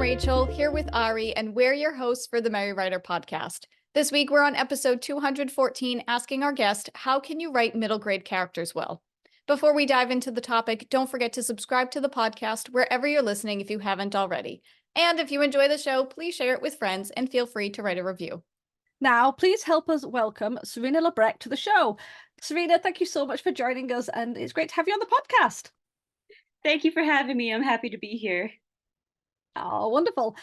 Rachel, here with Ari, and we're your hosts for the Merry Writer podcast. This week, we're on episode 214, asking our guest, how can you write middle grade characters well? Before we dive into the topic, don't forget to subscribe to the podcast wherever you're listening if you haven't already. And if you enjoy the show, please share it with friends and feel free to write a review. Now, please help us welcome Serena Labrecque to the show. Serena, thank you so much for joining us, and it's great to have you on the podcast. Thank you for having me. I'm happy to be here. Oh, wonderful.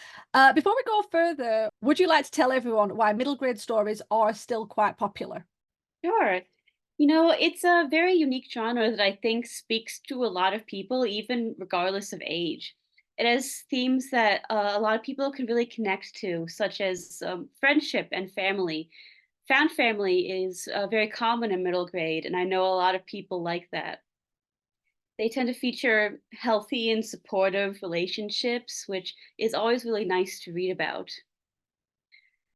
Before we go further, would you like to tell everyone why middle grade stories are still quite popular? Sure. It's a very unique genre that I think speaks to a lot of people, even regardless of age. It has themes that a lot of people can really connect to, such as friendship and family. Found family is very common in middle grade, and I know a lot of people like that. They tend to feature healthy and supportive relationships, which is always really nice to read about.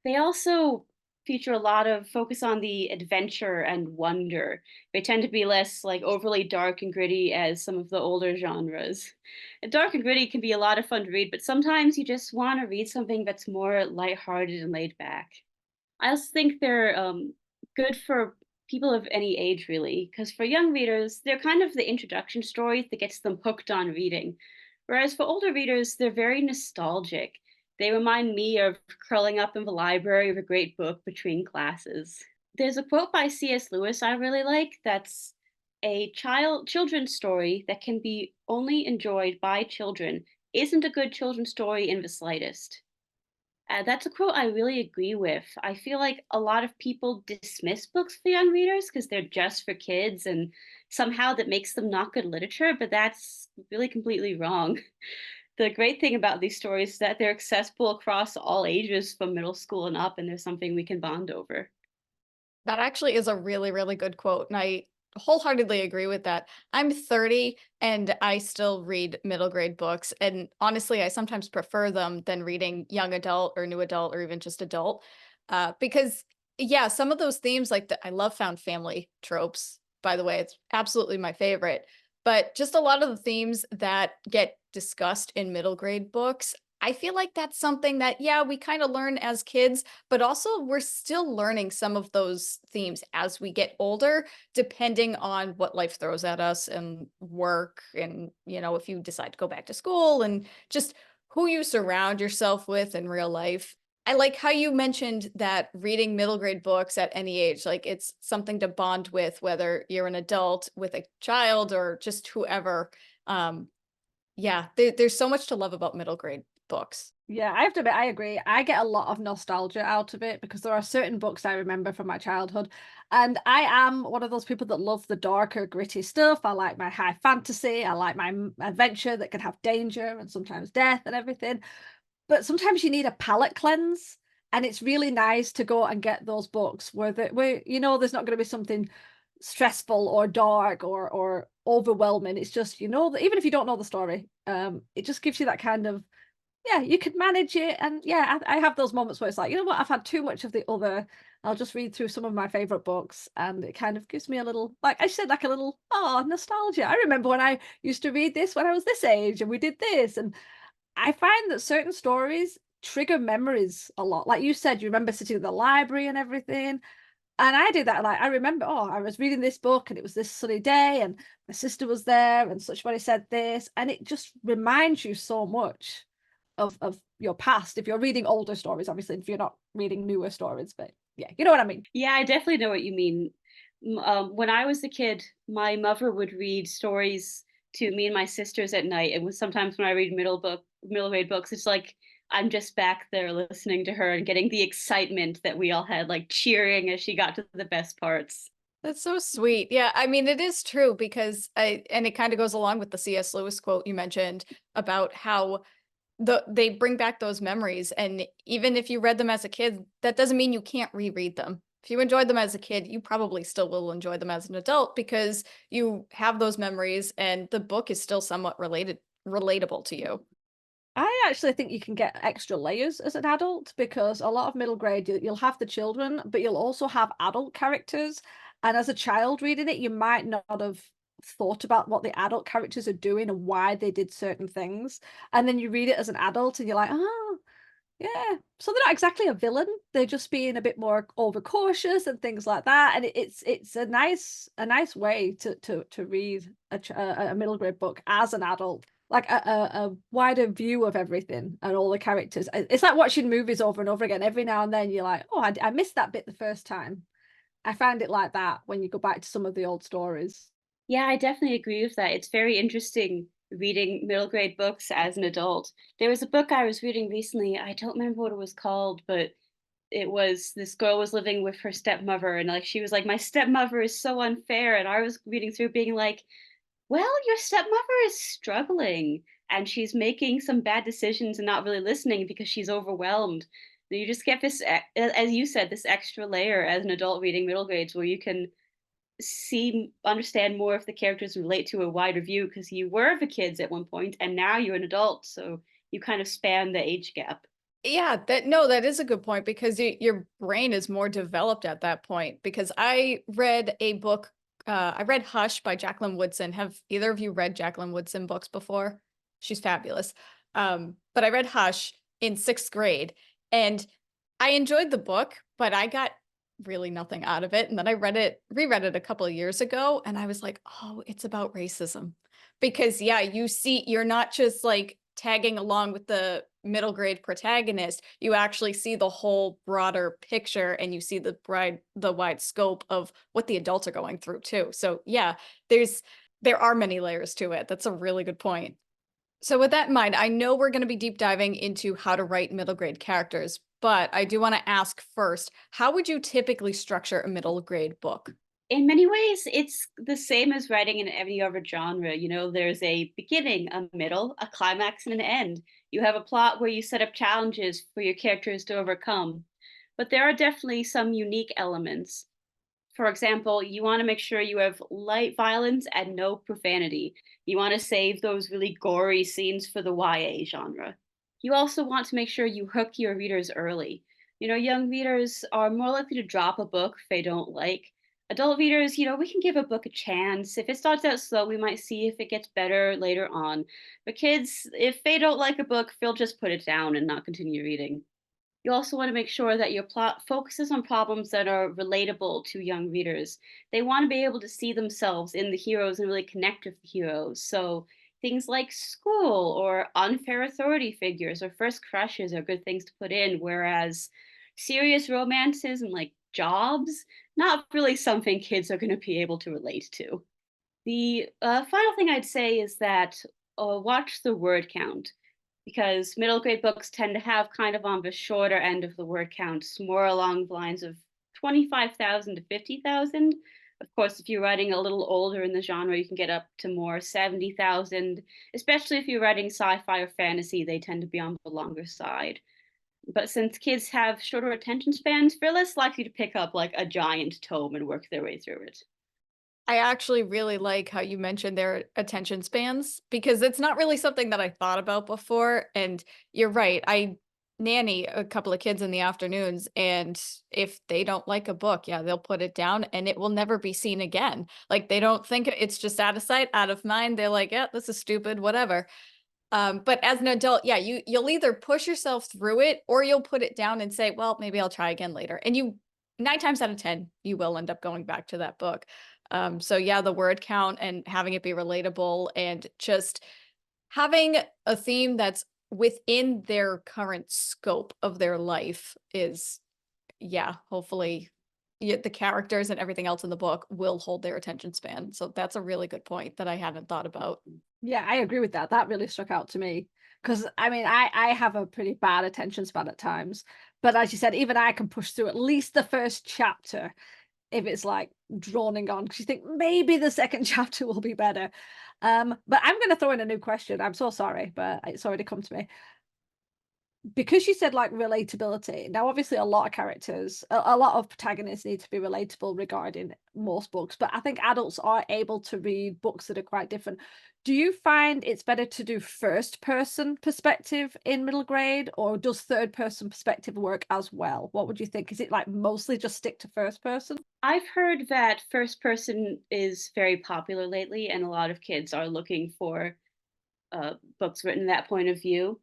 They also feature a lot of focus on the adventure and wonder. They tend to be less like overly dark and gritty as some of the older genres. And dark and gritty can be a lot of fun to read, but sometimes you just want to read something that's more lighthearted and laid back. I also think they're good for people of any age, really, because for young readers, they're kind of the introduction story that gets them hooked on reading. Whereas for older readers, they're very nostalgic. They remind me of curling up in the library with a great book between classes. There's a quote by C.S. Lewis I really like that's a children's story that can be only enjoyed by children isn't a good children's story in the slightest. That's a quote I really agree with. I feel like a lot of people dismiss books for young readers because they're just for kids and somehow that makes them not good literature, but that's really completely wrong. The great thing about these stories is that they're accessible across all ages from middle school and up, and there's something we can bond over. That actually is a really, really good quote, and I wholeheartedly agree with that. I'm 30 and I still read middle grade books, and honestly, I sometimes prefer them than reading young adult or new adult or even just adult. Because yeah, some of those themes like I love found family tropes, by the way, it's absolutely my favorite. But just a lot of the themes that get discussed in middle grade books, I feel like that's something that, yeah, we kind of learn as kids, but also we're still learning some of those themes as we get older, depending on what life throws at us and work and, if you decide to go back to school and just who you surround yourself with in real life. I like how you mentioned that reading middle grade books at any age, like it's something to bond with, whether you're an adult with a child or just whoever. Um, yeah, there's so much to love about middle grade books. Yeah, I have to admit, I agree. I get a lot of nostalgia out of it because there are certain books I remember from my childhood. And I am one of those people that love the darker, gritty stuff. I like my high fantasy. I like my adventure that can have danger and sometimes death and everything. But sometimes you need a palate cleanse. And it's really nice to go and get those books where there's not going to be something stressful or dark or overwhelming. It's just, that even if you don't know the story, it just gives you that kind of, yeah, you could manage it. And yeah, I have those moments where it's like, you know what, I've had too much of the other. I'll just read through some of my favorite books, and it kind of gives me a little, like I said, like a little, nostalgia. I remember when I used to read this when I was this age and we did this. And I find that certain stories trigger memories a lot. Like you said, you remember sitting at the library and everything. And I did that. Like I remember, I was reading this book and it was this sunny day and my sister was there and such somebody said this. And it just reminds you so much of your past. If you're reading older stories, obviously, if you're not reading newer stories, but yeah, you know what I mean. Yeah, I definitely know what you mean. When I was a kid, my mother would read stories to me and my sisters at night. And sometimes when I read middle grade books, it's like I'm just back there listening to her and getting the excitement that we all had, like cheering as she got to the best parts. That's so sweet. Yeah, I mean, it is true because and it kind of goes along with the C.S. Lewis quote you mentioned about how they bring back those memories. And even if you read them as a kid, that doesn't mean you can't reread them. If you enjoyed them as a kid, you probably still will enjoy them as an adult because you have those memories and the book is still somewhat relatable to you. I actually think you can get extra layers as an adult because a lot of middle grade, you'll have the children, but you'll also have adult characters. And as a child reading it, you might not have thought about what the adult characters are doing and why they did certain things. And then you read it as an adult and you're like, oh, yeah. So they're not exactly a villain. They're just being a bit more overcautious and things like that. And it's a nice way to read a middle grade book as an adult. Like a wider view of everything and all the characters. It's like watching movies over and over again. Every now and then you're like, oh, I missed that bit the first time. I find it like that when you go back to some of the old stories. Yeah, I definitely agree with that. It's very interesting reading middle grade books as an adult. There was a book I was reading recently. I don't remember what it was called, but it was this girl was living with her stepmother, and like she was like, my stepmother is so unfair. And I was reading through being like, well, your stepmother is struggling and she's making some bad decisions and not really listening because she's overwhelmed. You just get this, as you said, this extra layer as an adult reading middle grades where you can understand more of the characters and relate to a wider view because you were the kids at one point and now you're an adult. So you kind of span the age gap. Yeah, that is a good point because your brain is more developed at that point. Because I read a book, I read Hush by Jacqueline Woodson. Have either of you read Jacqueline Woodson books before? She's fabulous. But I read Hush in 6th grade and I enjoyed the book, but I got really nothing out of it. And then I reread it a couple of years ago, and I was like, oh, it's about racism. Because yeah, you're not just like tagging along with the middle grade protagonist, you actually see the whole broader picture and you see the wide scope of what the adults are going through too. So yeah, there are many layers to it. That's a really good point. So with that in mind, I know we're going to be deep diving into how to write middle grade characters, but I do want to ask first, how would you typically structure a middle grade book? In many ways, it's the same as writing in any other genre. You know, there's a beginning, a middle, a climax, and an end. You have a plot where you set up challenges for your characters to overcome. But there are definitely some unique elements. For example, you want to make sure you have light violence and no profanity. You want to save those really gory scenes for the YA genre. You also want to make sure you hook your readers early. You know, young readers are more likely to drop a book if they don't like. Adult readers, you know, we can give a book a chance. If it starts out slow, we might see if it gets better later on. But kids, if they don't like a book, they'll just put it down and not continue reading. You also want to make sure that your plot focuses on problems that are relatable to young readers. They want to be able to see themselves in the heroes and really connect with the heroes. So things like school or unfair authority figures or first crushes are good things to put in, whereas serious romances and like jobs, not really something kids are going to be able to relate to. The final thing I'd say is that watch the word count because middle grade books tend to have kind of on the shorter end of the word counts, more along the lines of 25,000 to 50,000. Of course, if you're writing a little older in the genre, you can get up to more 70,000, especially if you're writing sci fi or fantasy, they tend to be on the longer side. But since kids have shorter attention spans, they're less likely to pick up like a giant tome and work their way through it. I actually really like how you mentioned their attention spans because it's not really something that I thought about before. And you're right. I nanny a couple of kids in the afternoons, and if they don't like a book, yeah, they'll put it down and it will never be seen again. Like they don't think it's just out of sight, out of mind. They're like, yeah, this is stupid, whatever. But as an adult, yeah, you'll either push yourself through it or you'll put it down and say, well, maybe I'll try again later. And you 9 times out of 10, you will end up going back to that book. So yeah, the word count and having it be relatable and just having a theme that's within their current scope of their life is, yeah, hopefully the characters and everything else in the book will hold their attention span. So that's a really good point that I hadn't thought about. Yeah, I agree with that. That really struck out to me because I mean, I have a pretty bad attention span at times, but as you said, even I can push through at least the first chapter if it's like droning on because you think maybe the second chapter will be better. But I'm going to throw in a new question. I'm so sorry, but it's already come to me. because you said like relatability, now obviously a lot of characters, a lot of protagonists need to be relatable regarding most books, but I think adults are able to read books that are quite different. Do you find it's better to do first person perspective in middle grade, or does third person perspective work as well? What would you think? Is it like mostly just stick to first person? I've heard that first person is very popular lately, and a lot of kids are looking for books written that point of view.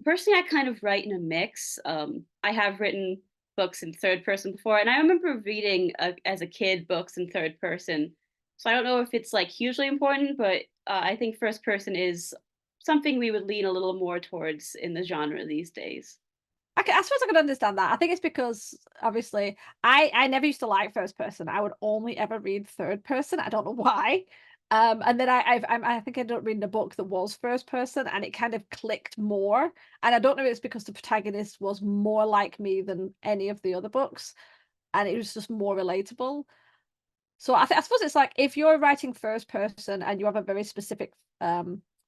Personally, I kind of write in a mix. I have written books in third person before, and I remember reading as a kid books in third person. So I don't know if it's like hugely important, but I think first person is something we would lean a little more towards in the genre these days. I suppose I can understand that. I think it's because obviously I never used to like first person. I would only ever read third person. I don't know why. And then I think I ended up reading a book that was first person, and it kind of clicked more. And I don't know if it's because the protagonist was more like me than any of the other books, and it was just more relatable. So I suppose it's like if you're writing first person and you have a very specific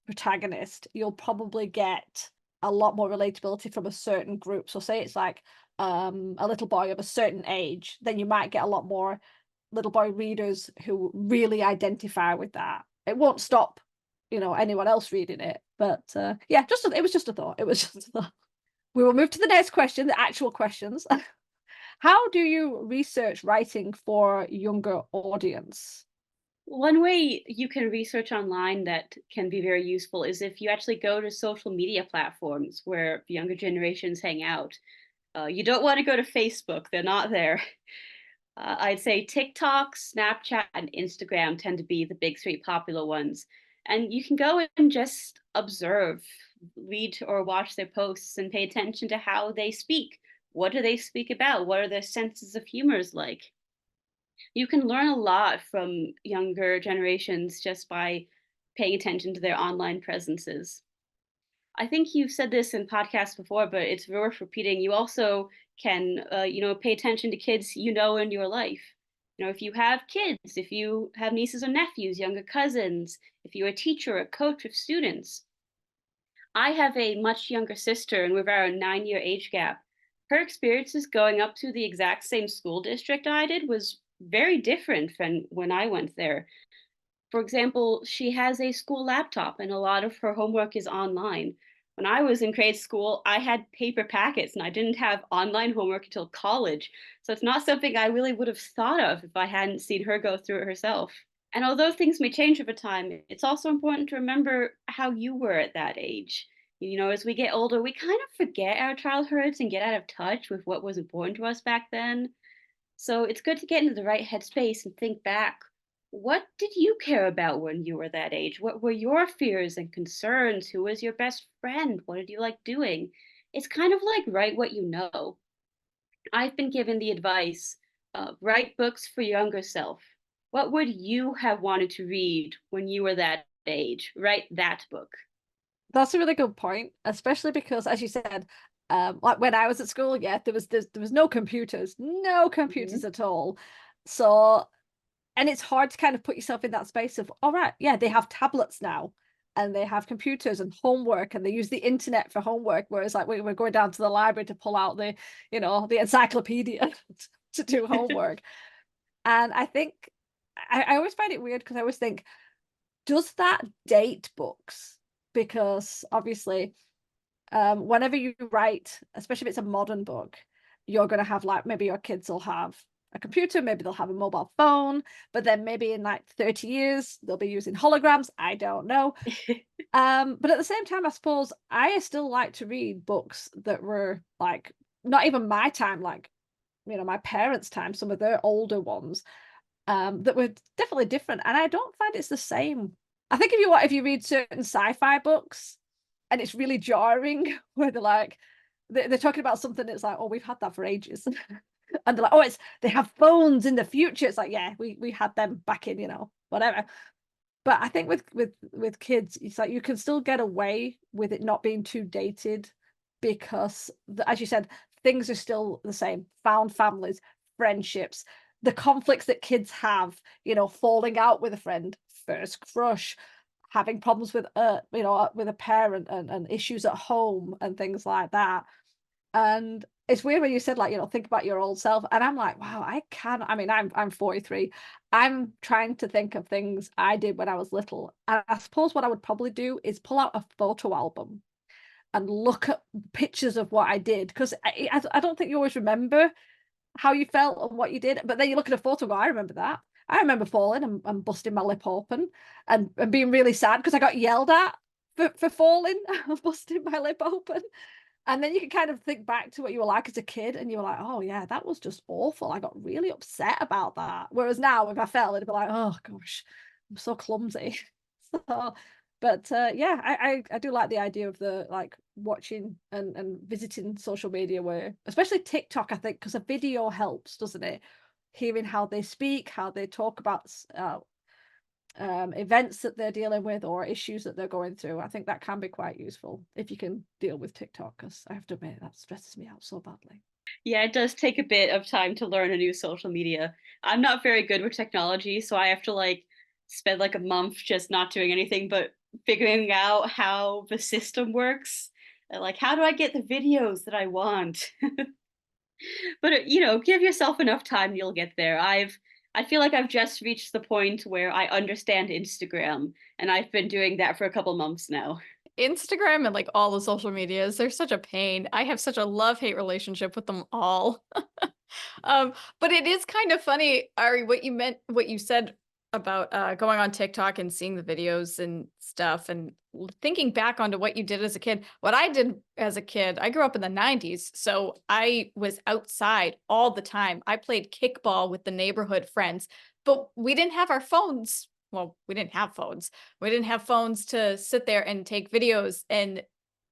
protagonist, you'll probably get a lot more relatability from a certain group. So say it's like a little boy of a certain age, then you might get a lot more little boy readers who really identify with that. It won't stop, anyone else reading it. But yeah, it was just a thought. It was just a thought. We will move to the next question, the actual questions. How do you research writing for younger audience? One way you can research online that can be very useful is if you actually go to social media platforms where younger generations hang out. You don't want to go to Facebook, they're not there. I'd say TikTok, Snapchat, and Instagram tend to be the big three popular ones. And you can go and just observe, read or watch their posts, and pay attention to how they speak. What do they speak about? What are their senses of humors like? You can learn a lot from younger generations just by paying attention to their online presences. I think you've said this in podcasts before, but it's worth repeating. You also can, pay attention to kids you know in your life. If you have kids, if you have nieces or nephews, younger cousins, if you're a teacher or a coach of students. I have a much younger sister, and we've about a 9-year age gap. Her experiences going up to the exact same school district I did was very different from when I went there. For example, she has a school laptop and a lot of her homework is online. When I was in grade school, I had paper packets and I didn't have online homework until college. So it's not something I really would have thought of if I hadn't seen her go through it herself. And although things may change over time, it's also important to remember how you were at that age. As we get older, we kind of forget our childhoods and get out of touch with what was important to us back then. So it's good to get into the right headspace and think back. What did you care about when you were that age? What were your fears and concerns? Who was your best friend? What did you like doing? It's kind of like write what you know. I've been given the advice write books for your younger self. What would you have wanted to read when you were that age? Write that book. That's a really good point, especially because, as you said, like when I was at school, yeah, there was no computers, no computers Mhm. at all. So, and it's hard to kind of put yourself in that space of, all right, yeah, they have tablets now, and they have computers and homework, and they use the internet for homework. Whereas, like, we're going down to the library to pull out the encyclopedia to do homework. And I think I always find it weird because I always think, does that date books? Because obviously, whenever you write, especially if it's a modern book, you're going to have like maybe your kids will have a computer, maybe they'll have a mobile phone, but then maybe in like 30 years they'll be using holograms. I don't know. But at the same time, I suppose I still like to read books that were like not even my time, like my parents' time, some of their older ones, that were definitely different. And I don't find it's the same. I think if you read certain sci-fi books and it's really jarring where they're like they're talking about something that's like, oh, we've had that for ages. And they're like, oh, they have phones in the future. It's like, yeah, we had them back in, whatever. But I think with kids, it's like you can still get away with it not being too dated because, as you said, things are still the same. Found families, friendships, the conflicts that kids have, falling out with a friend, first crush, having problems with with a parent and issues at home and things like that. And it's weird when you said, like, think about your old self. And I'm like, wow, I mean, I'm 43. I'm trying to think of things I did when I was little. And I suppose what I would probably do is pull out a photo album and look at pictures of what I did. Because I don't think you always remember how you felt and what you did. But then you look at a photo and go, I remember that. I remember falling and busting my lip open and being really sad because I got yelled at for falling and busting my lip open. And then you can kind of think back to what you were like as a kid, and you were like, "Oh yeah, that was just awful. I got really upset about that." Whereas now, if I fell, it'd be like, "Oh gosh, I'm so clumsy." So, but yeah, I do like the idea of the like watching and visiting social media, where especially TikTok, I think, because a video helps, doesn't it? Hearing how they speak, how they talk about events that they're dealing with or issues that they're going through. I think that can be quite useful if you can deal with TikTok, because I have to admit that stresses me out so badly. Yeah, it does take a bit of time to learn a new social media. I'm not very good with technology, so I have to like spend like a month just not doing anything but figuring out how the system works. And, like, how do I get the videos that I want? But give yourself enough time, you'll get there. I feel like I've just reached the point where I understand Instagram, and I've been doing that for a couple months now. Instagram and like all the social medias, they're such a pain. I have such a love-hate relationship with them all. But it is kind of funny, Ari, what you said about going on TikTok and seeing the videos and stuff and thinking back onto what you did as a kid. What I did as a kid, I grew up in the 90s, so I was outside all the time. I played kickball with the neighborhood friends, but we didn't have our phones. Well, we didn't have phones. We didn't have phones to sit there and take videos and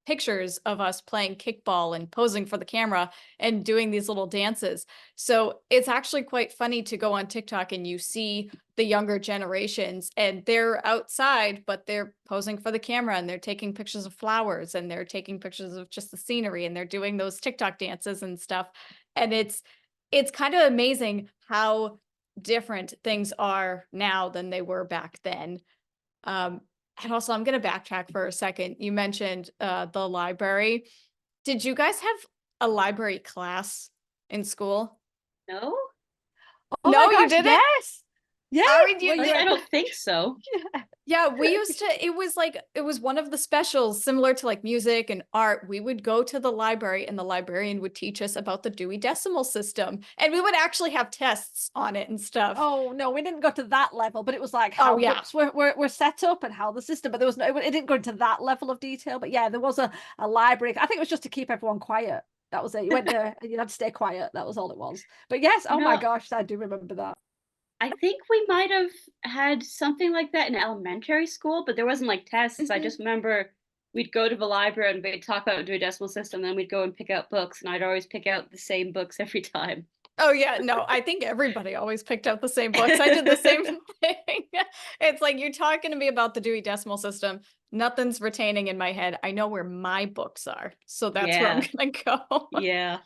pictures of us playing kickball and posing for the camera and doing these little dances. So it's actually quite funny to go on TikTok and you see the younger generations and they're outside, but they're posing for the camera and they're taking pictures of flowers and they're taking pictures of just the scenery and they're doing those TikTok dances and stuff. And it's kind of amazing how different things are now than they were back then. Um, and also, I'm going to backtrack for a second. You mentioned the library. Did you guys have a library class in school? No? Oh my No, you gosh, didn't? yes. Yes. Ari, do Well, you, I don't think so. yeah. yeah, we used to, it was one of the specials similar to like music and art. We would go to the library and the librarian would teach us about the Dewey Decimal System. And we would actually have tests on it and stuff. Oh no, we didn't go to that level, but it was like Oh, how yeah. books were set up and how the system, but there was no, it didn't go into that level of detail. But yeah, there was a library. I think it was just to keep everyone quiet. That was it. You went there and you had to stay quiet. That was all it was. But yes, You oh my know, gosh, I do remember that. I think we might have had something like that in elementary school, but there wasn't like tests. I Mhm. just remember we'd go to the library and we'd talk about do a decimal system, then we'd go and pick out books, and I'd always pick out the same books every time. Oh yeah, no, I think everybody always picked out the same books. I did the same thing. It's like you're talking to me about the Dewey Decimal System. Nothing's retaining in my head. I know where my books are, so that's where I'm Yeah, gonna go. yeah.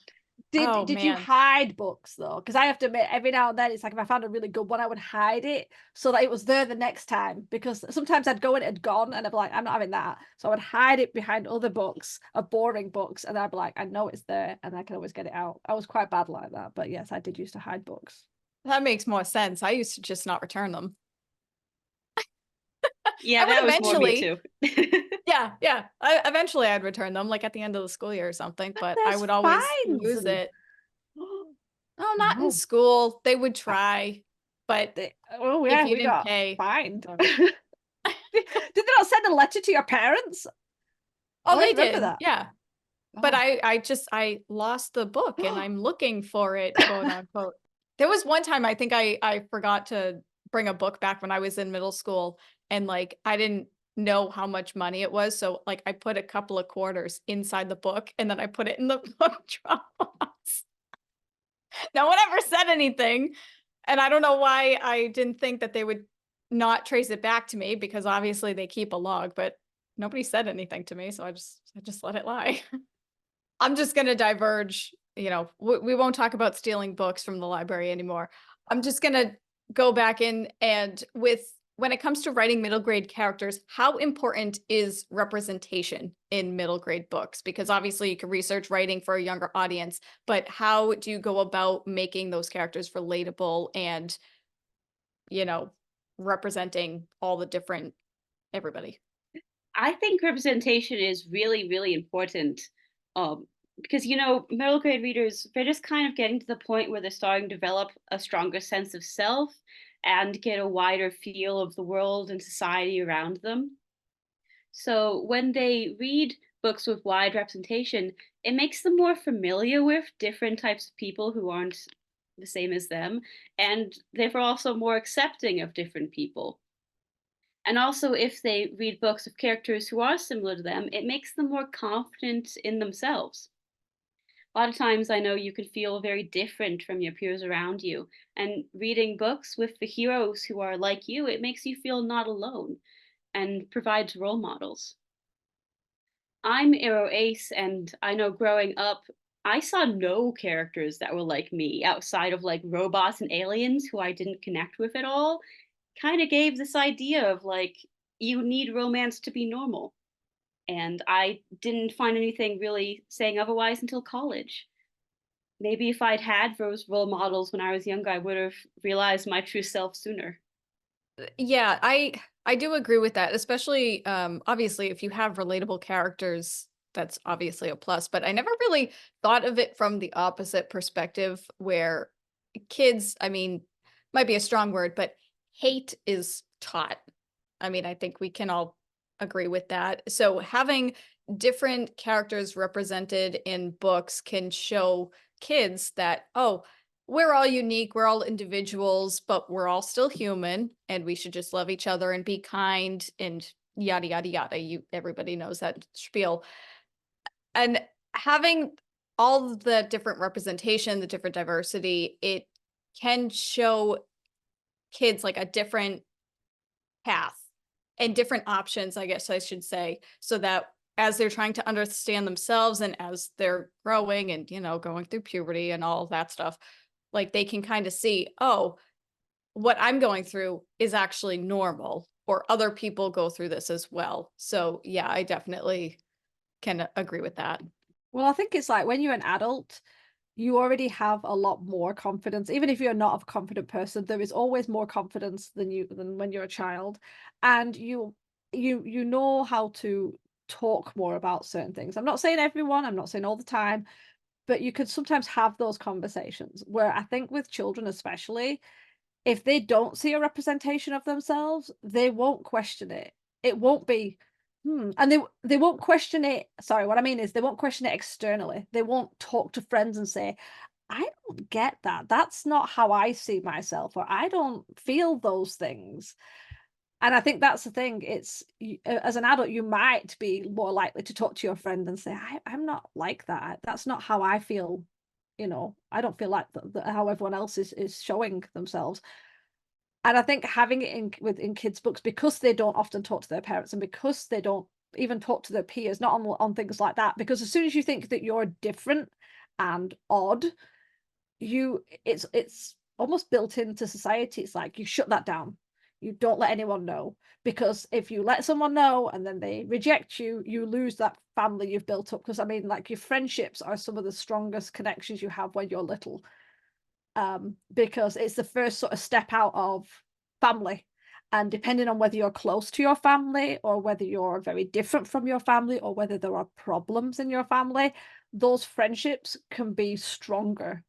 Oh Did you man. hide books though? Because I have to admit, every now and then it's like if I found a really good one, I would hide it so that it was there the next time. Because sometimes I'd go and it had gone, and I'd be like, I'm not having that. So I would hide it behind other books, of boring books, and I'd be like, I know it's there, and I can always get it out. I was quite bad like that, but yes, I did used to hide books. That makes more sense. I used to just not return them. Yeah, I would that was more me eventually, too. yeah, yeah. Eventually I'd return them, like at the end of the school year or something, But but I there's would always fines lose and it. No, not in no. school. They would try, but Oh if yeah, you we didn't got pay. fined. Oh, Did they not send a letter to your parents? oh, I they remember did. that. Yeah. But Oh. I lost the book and I'm looking for it, quote unquote. There was one time I think I forgot to bring a book back when I was in middle school and like I didn't know how much money it was. So like I put a couple of quarters inside the book and then I put it in the book Dropbox. No one ever said anything. And I don't know why I didn't think that they would not trace it back to me because obviously they keep a log, but nobody said anything to me. So I just let it lie. I'm just gonna diverge, we won't talk about stealing books from the library anymore. I'm just gonna go back in and when it comes to writing middle grade characters, how important is representation in middle grade books? Because obviously you can research writing for a younger audience, but how do you go about making those characters relatable and, you know, representing all the different everybody? I think representation is really, really important. Because middle grade readers, they're just kind of getting to the point where they're starting to develop a stronger sense of self and get a wider feel of the world and society around them. So when they read books with wide representation, it makes them more familiar with different types of people who aren't the same as them, and therefore also more accepting of different people. And also, if they read books of characters who are similar to them, it makes them more confident in themselves. A lot of times, I know you can feel very different from your peers around you. And reading books with the heroes who are like you, it makes you feel not alone and provides role models. I'm Arrow Ace, and I know growing up, I saw no characters that were like me outside of like robots and aliens who I didn't connect with at all. Kind of gave this idea of like, you need romance to be normal. And I didn't find anything really saying otherwise until college. Maybe if I'd had those role models when I was younger, I would have realized my true self sooner. Yeah, I do agree with that, especially obviously if you have relatable characters, that's obviously a plus, but I never really thought of it from the opposite perspective where kids, I mean, might be a strong word, but hate is taught. I mean, I think we can all agree with that. So having different characters represented in books can show kids that, oh, we're all unique, we're all individuals, but we're all still human and we should just love each other and be kind and yada yada yada. Everybody knows that spiel. And having all the different representation, the different diversity, it can show kids like a different path and different options, I guess I should say, so that as they're trying to understand themselves and as they're growing and, going through puberty and all of that stuff, like they can kind of see, oh, what I'm going through is actually normal, or other people go through this as well. So, yeah, I definitely can agree with that. Well, I think it's like when you're an adult, you already have a lot more confidence. Even if you're not a confident person, there is always more confidence than when you're a child. And you know how to talk more about certain things. I'm not saying everyone, I'm not saying all the time, but you could sometimes have those conversations where I think with children especially, if they don't see a representation of themselves, they won't question it. It won't be, and they won't question it. Sorry, what I mean is they won't question it externally. They won't talk to friends and say, "I don't get that. That's not how I see myself," or "I don't feel those things." And I think that's the thing. As an adult, you might be more likely to talk to your friend and say, I'm not like that. That's not how I feel. I don't feel like how everyone else is showing themselves. And I think having it in kids' books, because they don't often talk to their parents and because they don't even talk to their peers, not on things like that, because as soon as you think that you're different and odd, it's almost built into society. It's like you shut that down. You don't let anyone know, because if you let someone know and then they reject you, you lose that family you've built up. Because I mean, like, your friendships are some of the strongest connections you have when you're little, because it's the first sort of step out of family. And depending on whether you're close to your family or whether you're very different from your family or whether there are problems in your family, those friendships can be stronger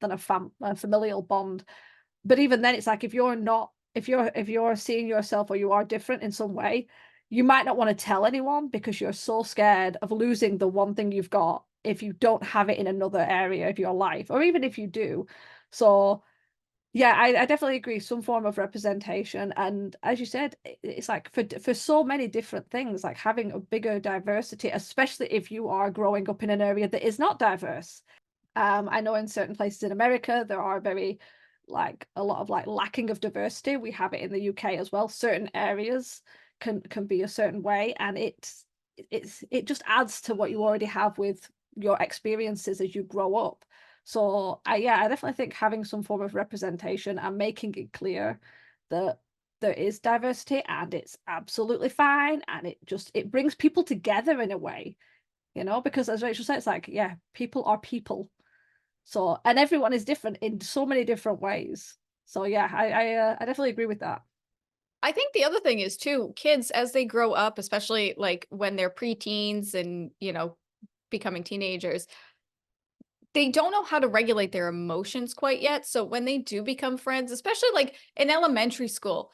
than a familial bond. But even then, it's like if you're not, if you're seeing yourself or you are different in some way, you might not want to tell anyone because you're so scared of losing the one thing you've got if you don't have it in another area of your life, or even if you do. So yeah, I definitely agree. Some form of representation, and as you said, it's like for so many different things, like having a bigger diversity, especially if you are growing up in an area that is not diverse. I know in certain places in America there are very, like, a lot of like lacking of diversity. We have it in the UK as well. Certain areas can be a certain way, and it just adds to what you already have with your experiences as you grow up. So I definitely think having some form of representation and making it clear that there is diversity and it's absolutely fine, and it brings people together in a way, you know, because as Rachel said, it's like, yeah, people are people. So, and everyone is different in so many different ways. So yeah, I definitely agree with that. I think the other thing is too, kids as they grow up, especially like when they're preteens and, becoming teenagers, they don't know how to regulate their emotions quite yet. So when they do become friends, especially like in elementary school,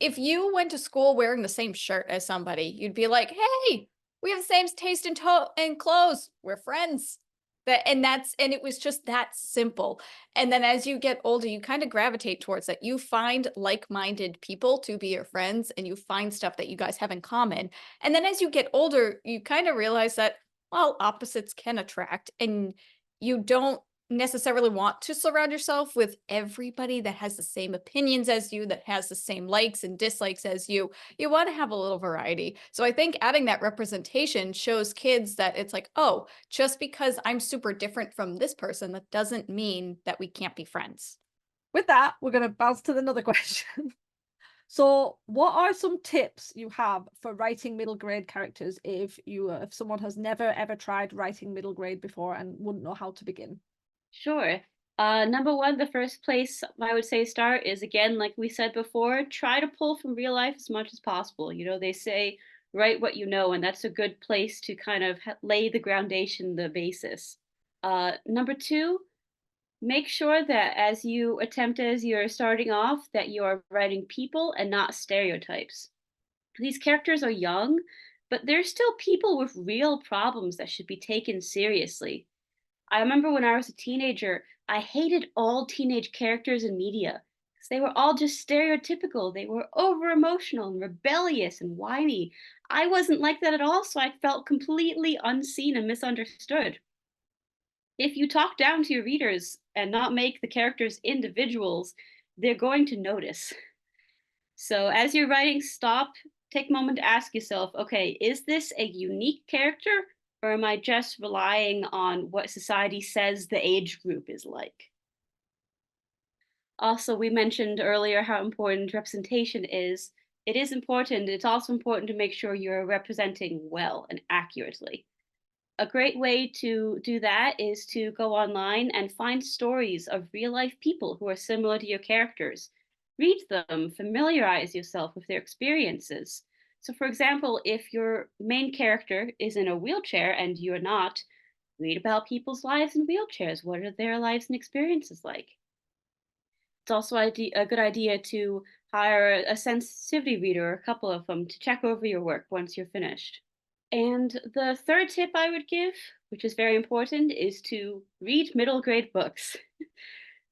if you went to school wearing the same shirt as somebody, you'd be like, "Hey, we have the same taste in clothes. We're friends." And it was just that simple. And then as you get older, you kind of gravitate towards that. You find like-minded people to be your friends, and you find stuff that you guys have in common. And then as you get older, you kind of realize that, well, opposites can attract, and you don't necessarily want to surround yourself with everybody that has the same opinions as you, that has the same likes and dislikes as you. You want to have a little variety. So I think adding that representation shows kids that it's like, oh, just because I'm super different from this person, that doesn't mean that we can't be friends. With that, we're going to bounce to another question. So, what are some tips you have for writing middle grade characters if someone has never ever tried writing middle grade before and wouldn't know how to begin? Sure. Number one, the first place I would say start is, again, like we said before, try to pull from real life as much as possible. They say write what you know, and that's a good place to kind of lay the groundation, the basis. Number two, make sure that as you're starting off, that you are writing people and not stereotypes. These characters are young, but they're still people with real problems that should be taken seriously. I remember when I was a teenager, I hated all teenage characters in media because they were all just stereotypical. They were over emotional and rebellious and whiny. I wasn't like that at all, so I felt completely unseen and misunderstood. If you talk down to your readers and not make the characters individuals, they're going to notice. So as you're writing, stop, take a moment to ask yourself, okay, is this a unique character, or am I just relying on what society says the age group is like? Also, we mentioned earlier how important representation is. It is important. It's also important to make sure you're representing well and accurately. A great way to do that is to go online and find stories of real life people who are similar to your characters. Read them, familiarize yourself with their experiences. So, for example, if your main character is in a wheelchair and you're not, read about people's lives in wheelchairs. What are their lives and experiences like? It's also a good idea to hire a sensitivity reader, or a couple of them, to check over your work once you're finished. And the third tip I would give, which is very important, is to read middle grade books.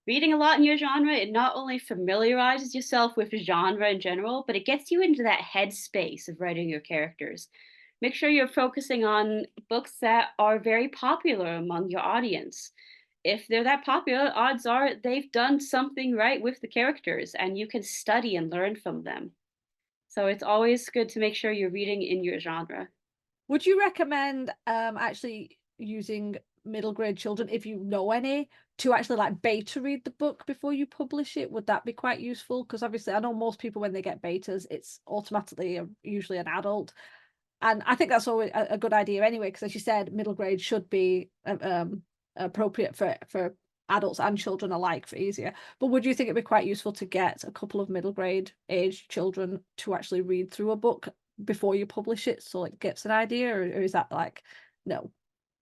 Reading a lot in your genre, it not only familiarizes yourself with the genre in general, but it gets you into that headspace of writing your characters. Make sure you're focusing on books that are very popular among your audience. If they're that popular, odds are they've done something right with the characters and you can study and learn from them. So it's always good to make sure you're reading in your genre. Would you recommend actually using middle grade children, if you know any, to actually like beta read the book before you publish it? Would that be quite useful? Because obviously I know most people, when they get betas, it's automatically usually an adult. And I think that's always a good idea anyway, because as you said, middle grade should be appropriate for adults and children alike, for easier. But would you think it'd be quite useful to get a couple of middle grade age children to actually read through a book before you publish it, so it gets an idea, or is that like no?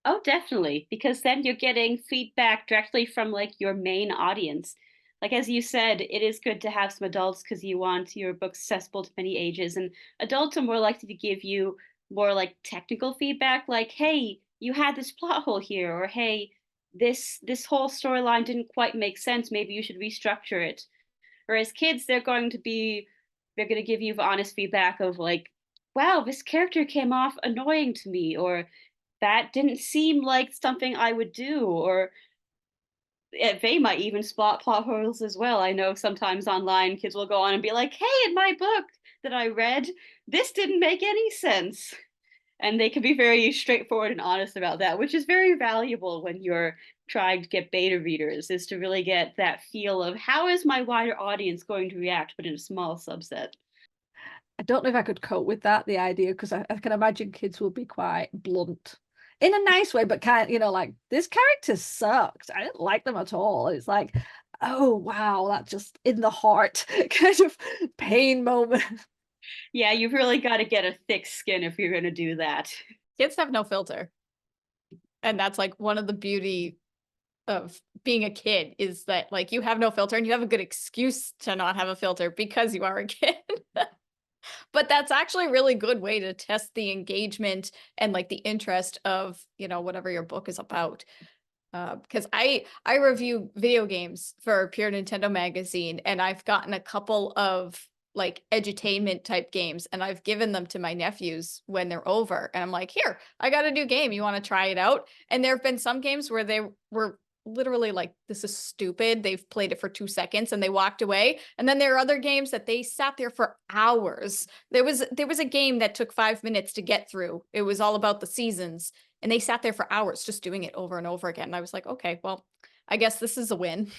Oh, definitely, because then you're getting feedback directly from like your main audience. Like as you said, it is good to have some adults because you want your books accessible to many ages, and adults are more likely to give you more like technical feedback, like, "Hey, you had this plot hole here," or "Hey, this whole storyline didn't quite make sense. Maybe you should restructure it." Whereas kids, they're going to give you honest feedback of like, "Wow, this character came off annoying to me," or "That didn't seem like something I would do," or they might even spot plot holes as well. I know sometimes online kids will go on and be like, "Hey, in my book that I read, this didn't make any sense." And they can be very straightforward and honest about that, which is very valuable when you're trying to get beta readers, is to really get that feel of how is my wider audience going to react, but in a small subset. I don't know if I could cope with that, the idea, because I can imagine kids will be quite blunt in a nice way, but kind of, like, this character sucks. I didn't like them at all. It's like, oh, wow, that's just in the heart kind of pain moment. Yeah, you've really got to get a thick skin if you're going to do that. Kids have no filter. And that's like one of the beauty of being a kid is that like you have no filter and you have a good excuse to not have a filter because you are a kid. But that's actually a really good way to test the engagement and like the interest of, whatever your book is about. Because I review video games for Pure Nintendo Magazine, and I've gotten a couple of like edutainment type games, and I've given them to my nephews when they're over, and I'm like, here, I got a new game. You want to try it out? And there have been some games where they were literally like, this is stupid. They've played it for 2 seconds and they walked away. And then there are other games that they sat there for hours. There was a game that took 5 minutes to get through. It was all about the seasons, and they sat there for hours just doing it over and over again. And I was like, okay, well, I guess this is a win.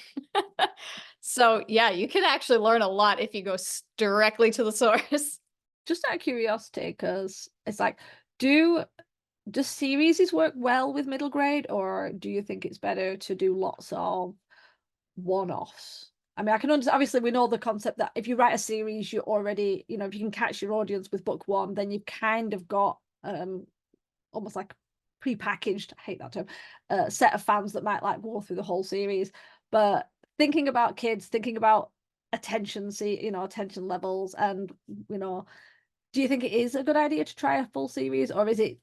So yeah, you can actually learn a lot if you go directly to the source. Just out of curiosity, because it's like, does series work well with middle grade, or do you think it's better to do lots of one-offs? I mean, I can understand, obviously we know the concept that if you write a series, you already, if you can catch your audience with book one, then you've kind of got almost like pre-packaged, I hate that term, set of fans that might like go through the whole series. But thinking about kids, thinking about attention levels, and do you think it is a good idea to try a full series, or is it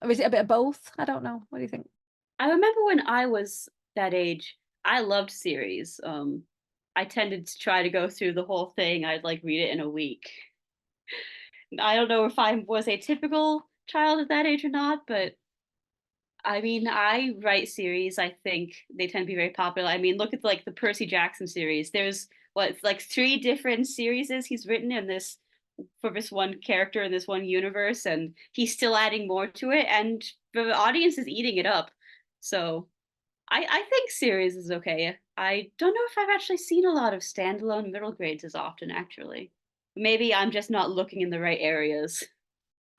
a bit of both? I don't know. What do you think? I remember when I was that age, I loved series. I tended to try to go through the whole thing. I'd like read it in a week. I don't know if I was a typical child at that age or not, but I mean, I write series. I think they tend to be very popular. I mean, look at like the Percy Jackson series. There's what, like 3 different series he's written in this for this one character in this one universe, and he's still adding more to it, and the audience is eating it up. So I think series is okay. I don't know if I've actually seen a lot of standalone middle grades as often, actually. Maybe I'm just not looking in the right areas.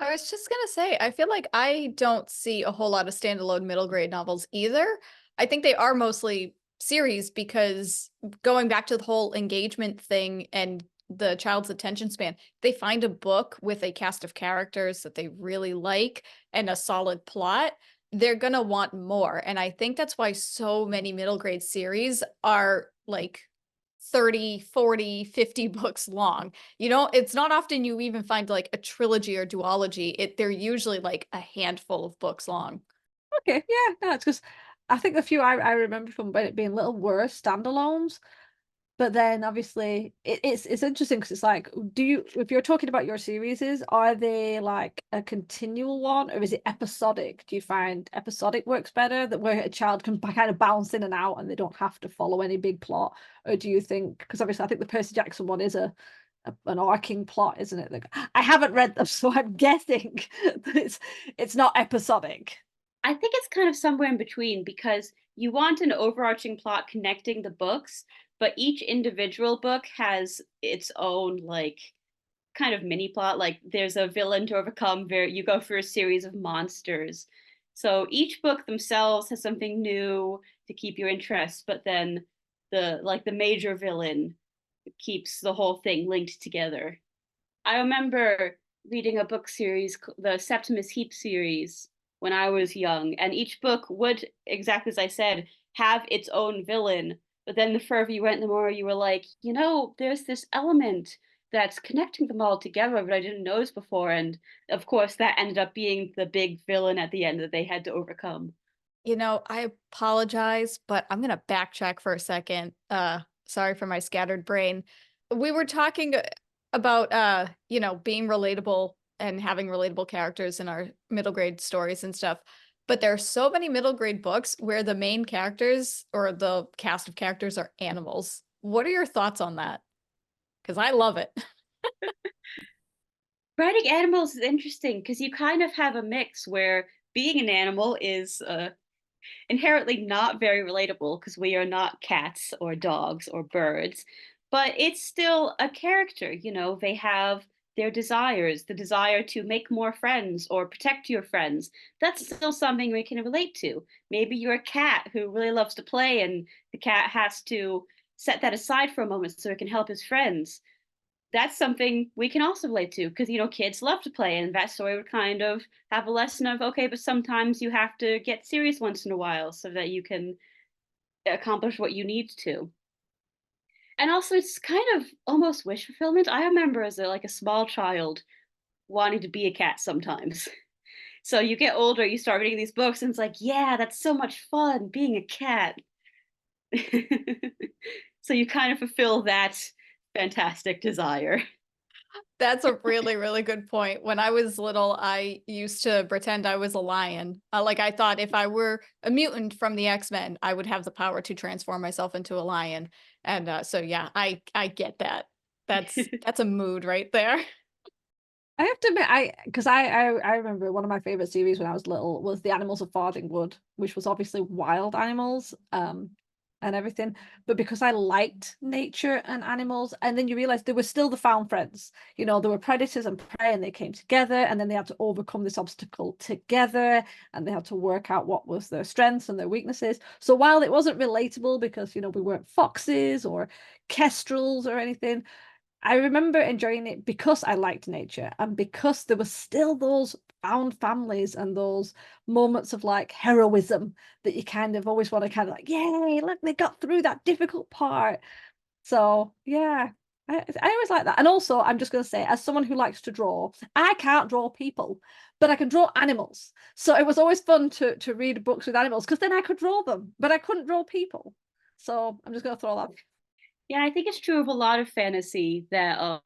I was just gonna say, I feel like I don't see a whole lot of standalone middle grade novels either. I think they are mostly series because going back to the whole engagement thing and the child's attention span, they find a book with a cast of characters that they really like and a solid plot, they're gonna want more. And I think that's why so many middle grade series are like 30, 40, 50 books long. It's not often you even find like a trilogy or duology. They're usually like a handful of books long. Okay, yeah, no, it's because I think the few I remember from it being little were standalones. But then obviously it's interesting because it's like, if you're talking about your series, are they like a continual one, or is it episodic? Do you find episodic works better, that where a child can kind of bounce in and out and they don't have to follow any big plot? Or do you think, because obviously I think the Percy Jackson one is an arcing plot, isn't it? Like, I haven't read them, so I'm guessing that it's not episodic. I think it's kind of somewhere in between because you want an overarching plot connecting the books, but each individual book has its own like kind of mini plot. Like there's a villain to overcome, where you go through a series of monsters. So each book themselves has something new to keep your interest, but then the major villain keeps the whole thing linked together. I remember reading a book series, the Septimus Heap series, when I was young, and each book would, exactly as I said, have its own villain. But then the further you went, the more you were like, there's this element that's connecting them all together that I didn't notice before. And of course, that ended up being the big villain at the end that they had to overcome. I apologize, but I'm gonna backtrack for a second. Sorry for my scattered brain. We were talking about being relatable and having relatable characters in our middle grade stories and stuff. But there are so many middle grade books where the main characters or the cast of characters are animals. What are your thoughts on that? Because I love it. Writing animals is interesting because you kind of have a mix where being an animal is Inherently not very relatable because we are not cats or dogs or birds, but it's still a character. They have their desires, the desire to make more friends or protect your friends. That's still something we can relate to. Maybe you're a cat who really loves to play, and the cat has to set that aside for a moment so it can help his friends. That's something we can also relate to because kids love to play, and that story would kind of have a lesson of, okay, but sometimes you have to get serious once in a while so that you can accomplish what you need to. And also, it's kind of almost wish fulfillment. I remember as a small child wanting to be a cat sometimes. So you get older, you start reading these books, and it's like, yeah, that's so much fun being a cat. So you kind of fulfill that fantastic desire. That's a really, really good point. When I was little, I used to pretend I was a lion. Like I thought if I were a mutant from the X-Men, I would have the power to transform myself into a lion. And so yeah, I get that. That's a mood right there. I have to admit, I remember one of my favorite series when I was little was The Animals of Fardingwood, which was obviously wild animals, and everything. But because I liked nature and animals, and then you realize they were still the found friends. There were predators and prey, and they came together, and then they had to overcome this obstacle together, and they had to work out what was their strengths and their weaknesses. So while it wasn't relatable because we weren't foxes or kestrels or anything, I remember enjoying it because I liked nature and because there were still those found families and those moments of like heroism that you kind of always want to kind of like, yay, look, they got through that difficult part. So yeah, I always like that. And also, I'm just going to say, as someone who likes to draw, I can't draw people, but I can draw animals. So it was always fun to read books with animals because then I could draw them, but I couldn't draw people. So I'm just going to throw that. Yeah, I think it's true of a lot of fantasy that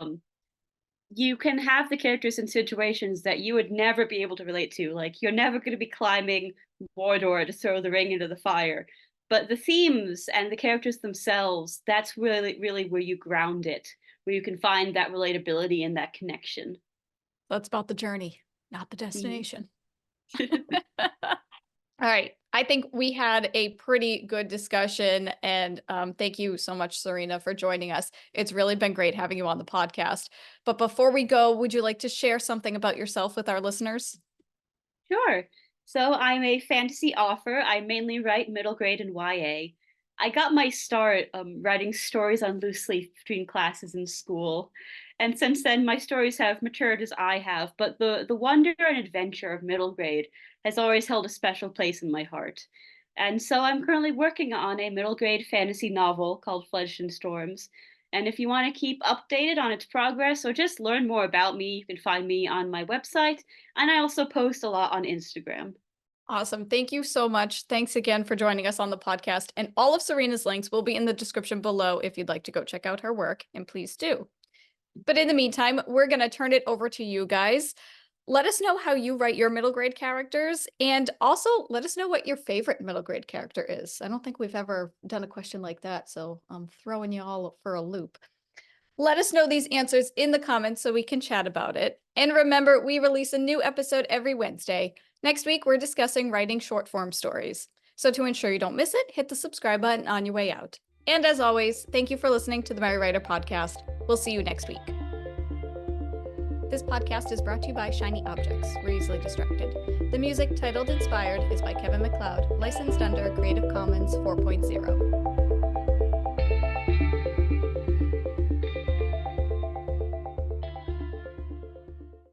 you can have the characters in situations that you would never be able to relate to. Like you're never going to be climbing Mordor to throw the ring into the fire. But the themes and the characters themselves, that's really, really where you ground it, where you can find that relatability and that connection. That's about the journey, not the Mhm. destination. All right. I think we had a pretty good discussion. And thank you so much, Serena, for joining us. It's really been great having you on the podcast. But before we go, would you like to share something about yourself with our listeners? Sure. So I'm a fantasy author. I mainly write middle grade and YA. I got my start writing stories on loose leaf between classes in school. And since then, my stories have matured as I have, but the wonder and adventure of middle grade has always held a special place in my heart. And so I'm currently working on a middle grade fantasy novel called Fledged in Storms. And if you want to keep updated on its progress or just learn more about me, you can find me on my website, and I also post a lot on Instagram. Awesome. Thank you so much. Thanks again for joining us on the podcast. And all of Serena's links will be in the description below if you'd like to go check out her work, and please do. But in the meantime, we're going to turn it over to you guys. Let us know how you write your middle grade characters, and also let us know what your favorite middle grade character is. I don't think we've ever done a question like that, so I'm throwing you all for a loop. Let us know these answers in the comments so we can chat about it. And remember, we release a new episode every Wednesday. Next week, we're discussing writing short form stories. So to ensure you don't miss it, hit the subscribe button on your way out. And as always, thank you for listening to the Merry Writer Podcast. We'll see you next week. This podcast is brought to you by Shiny Objects. We're easily distracted. The music, titled Inspired, is by Kevin MacLeod, licensed under Creative Commons 4.0.